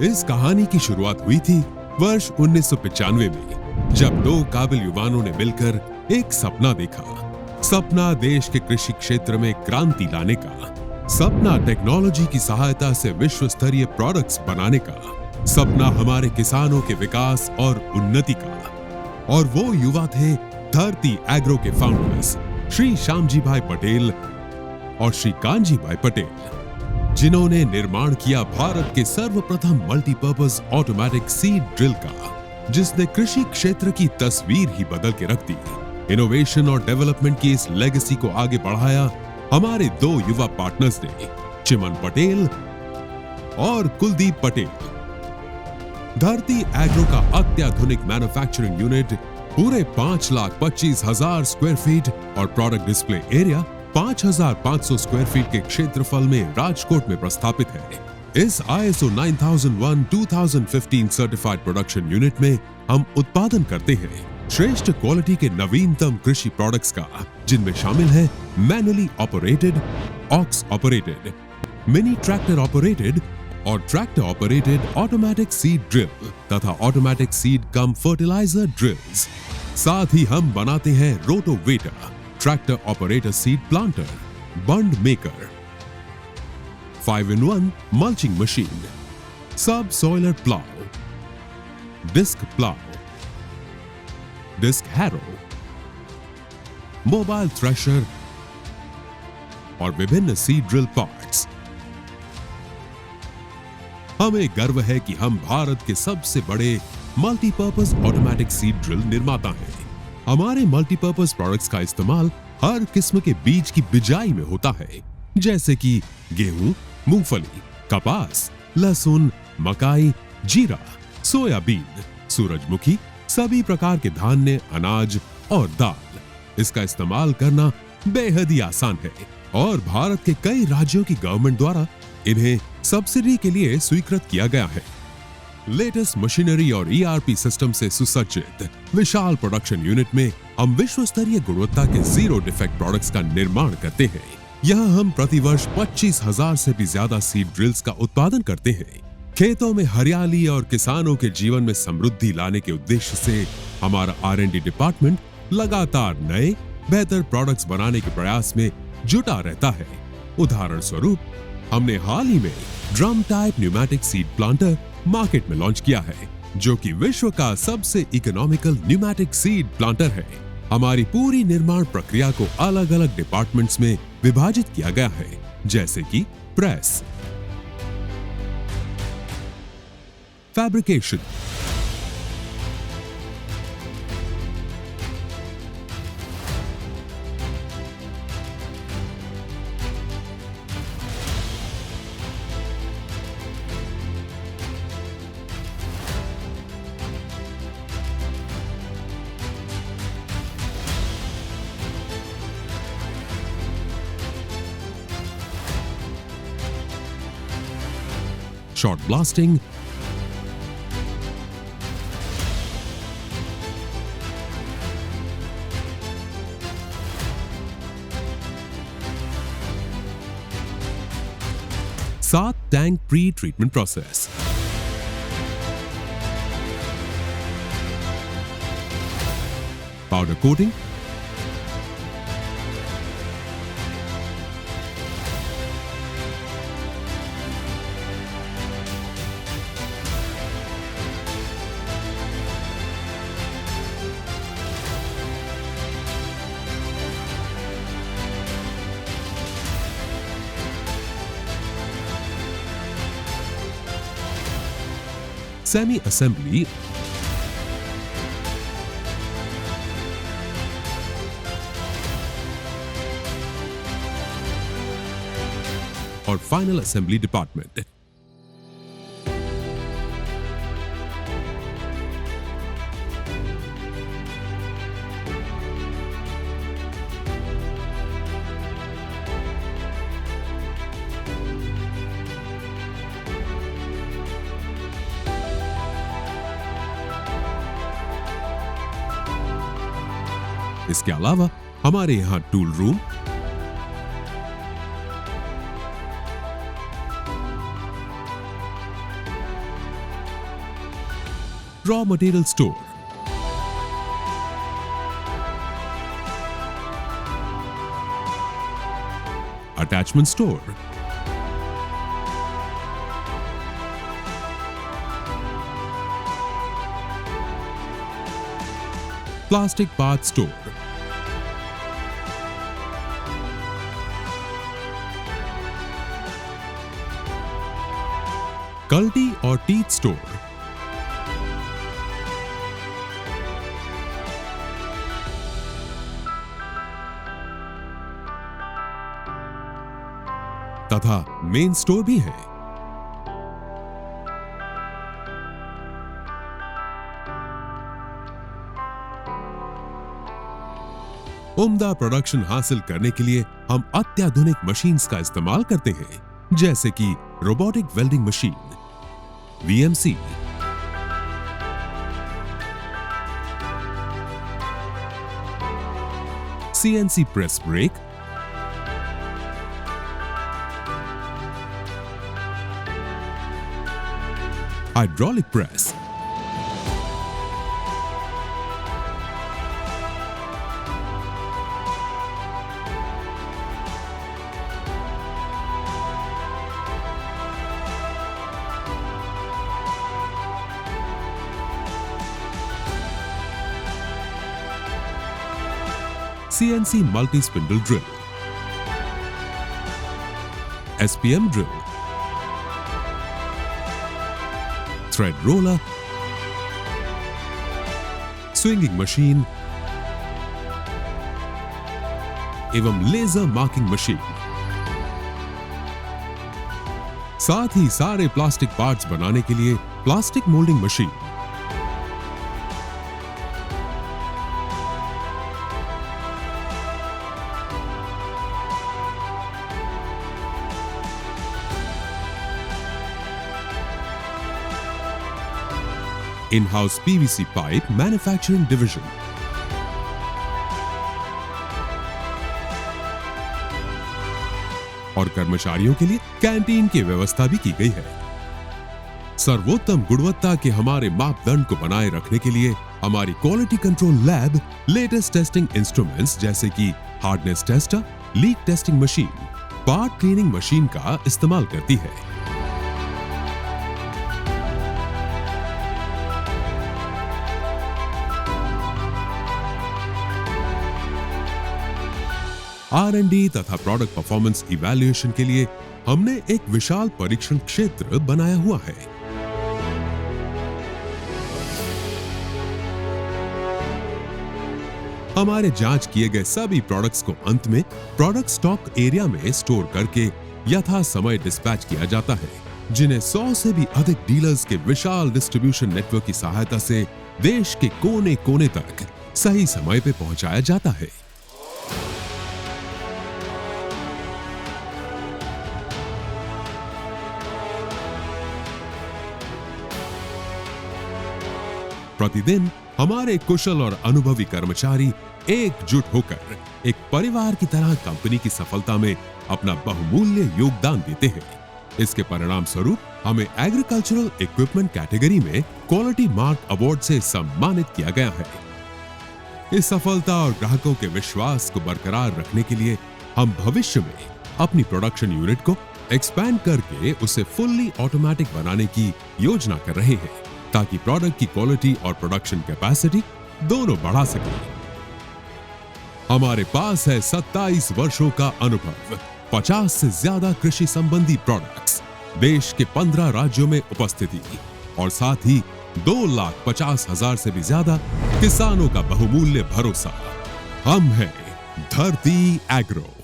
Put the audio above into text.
इस कहानी की शुरुआत हुई थी वर्ष 1995 में, जब दो काबिल युवाओं ने मिलकर एक सपना देखा। सपना देश के कृषि क्षेत्र में क्रांति लाने का, सपना टेक्नोलॉजी की सहायता से विश्व स्तरीय प्रोडक्ट्स बनाने का, सपना हमारे किसानों के विकास और उन्नति का। और वो युवा थे धरती एग्रो के फाउंडर्स श्री श्यामजी भाई पटेल और श्री कान्जी भाई पटेल, जिन्होंने निर्माण किया भारत के सर्वप्रथम मल्टीपर्पज ऑटोमेटिक सीड ड्रिल का, जिसने कृषि क्षेत्र की तस्वीर ही बदल के रख दी। इनोवेशन और डेवलपमेंट की इस लेगेसी को आगे बढ़ाया हमारे दो युवा पार्टनर्स ने, चिमन पटेल और कुलदीप पटेल। धरती एग्रो का अत्याधुनिक मैन्युफैक्चरिंग यूनिट पूरे 5,25,000 स्क्वायर फीट और product display area 5,500 square feet के क्षेत्रफल में राजकोट में प्रस्थापित है। इस ISO 9001:2015 सर्टिफाइड प्रोडक्शन यूनिट में हम उत्पादन करते हैं श्रेष्ठ क्वालिटी के नवीनतम कृषि प्रोडक्ट्स का, जिनमें शामिल है manually operated, ox operated, mini tractor operated और tractor operated automatic seed drill तथा automatic seed cum fertilizer drills. साथ ही हम बनाते हैं rotavator, tractor operator seed planter, bund maker, 5-in-1 mulching machine, subsoiler plough, disc plough, disc harrow, mobile thresher और विभिन्न seed drill parts. हमें गर्व है कि हम भारत के सबसे बड़े मल्टीपर्पज ऑटोमेटिक सीड ड्रिल निर्माता हैं। हमारे मल्टीपर्पज प्रोडक्ट्स का इस्तेमाल हर किस्म के बीज की बिजाई में होता है, जैसे कि गेहूं, मूंगफली, कपास, लहसुन, मकाई, जीरा, सोयाबीन, सूरजमुखी, सभी प्रकार के धान्य, अनाज और दाल। इसका इस्तेमाल करना बेहद ही आसान है और भारत के कई राज्यों की गवर्नमेंट द्वारा इन्हें सब्सिडी के लिए स्वीकृत किया गया है। लेटेस्ट मशीनरी और ERP सिस्टम से सुसज्जित विशाल प्रोडक्शन यूनिट में हम विश्व स्तरीय गुणवत्ता के जीरो डिफेक्ट प्रोडक्ट्स का निर्माण करते हैं। यहाँ हम प्रतिवर्ष 25,000 से भी ज्यादा सीड ड्रिल्स का उत्पादन करते हैं। खेतों में हरियाली और किसानों के जीवन में समृद्धि लाने के उद्देश्य से हमारा R&D डिपार्टमेंट लगातार नए बेहतर प्रोडक्ट्स बनाने के प्रयास में जुटा रहता है। उदाहरण स्वरूप, हमने हाल ही में drum type pneumatic seed planter market में लॉन्च किया है, जो कि विश्व का सबसे इकोनॉमिकल न्यूमेटिक सीड प्लांटर है। हमारी पूरी निर्माण प्रक्रिया को अलग अलग डिपार्टमेंट्स में विभाजित किया गया है, जैसे कि प्रेस, फैब्रिकेशन, शॉर्ट ब्लास्टिंग, सात tank pre treatment process, powder coating, semi assembly और फाइनल असेंबली डिपार्टमेंट। इसके अलावा हमारे यहां tool room, raw material store, attachment store, plastic part store, कल्टी और टीथ स्टोर, तथा मेन स्टोर भी है। उम्दा प्रोडक्शन हासिल करने के लिए हम अत्याधुनिक मशीन्स का इस्तेमाल करते हैं, जैसे कि robotic welding machine VMC, CNC press brake, hydraulic press, CNC multi spindle drill, SPM drill, thread roller, swinging machine एवं लेजर मार्किंग मशीन। साथ ही सारे प्लास्टिक पार्ट्स बनाने के लिए plastic moulding machine, in house PVC pipe manufacturing division, और कर्मचारियों के लिए कैंटीन की व्यवस्था भी की गई है। सर्वोत्तम गुणवत्ता के हमारे मापदंड को बनाए रखने के लिए हमारी quality control lab latest testing instruments जैसे कि hardness tester, leak testing machine, part cleaning machine का इस्तेमाल करती है। R&D तथा प्रोडक्ट परफॉर्मेंस इवैल्यूएशन के लिए हमने एक विशाल परीक्षण क्षेत्र बनाया हुआ है। हमारे जांच किए गए सभी प्रोडक्ट्स को अंत में प्रोडक्ट स्टॉक एरिया में स्टोर करके यथा समय डिस्पैच किया जाता है, जिन्हें 100 से भी अधिक डीलर्स के विशाल डिस्ट्रीब्यूशन नेटवर्क की सहायता से देश के कोने कोने तक सही समय पे पहुंचाया जाता है। प्रतिदिन हमारे कुशल और अनुभवी कर्मचारी एकजुट होकर एक परिवार की तरह कंपनी की सफलता में अपना बहुमूल्य योगदान देते हैं। इसके परिणाम स्वरूप हमें एग्रीकल्चरल इक्विपमेंट कैटेगरी में क्वालिटी मार्क अवार्ड से सम्मानित किया गया है। इस सफलता और ग्राहकों के विश्वास को बरकरार रखने के लिए हम भविष्य में अपनी प्रोडक्शन यूनिट को एक्सपैंड करके उसे फुल्ली ऑटोमेटिक बनाने की योजना कर रहे हैं, ताकि प्रोडक्ट की क्वालिटी और प्रोडक्शन कैपेसिटी दोनों बढ़ा सके। हमारे पास है 27 वर्षों का अनुभव, 50 से ज्यादा कृषि संबंधी प्रोडक्ट्स, देश के 15 राज्यों में उपस्थिति और साथ ही 2,50,000 से भी ज्यादा किसानों का बहुमूल्य भरोसा। हम हैं धरती एग्रो।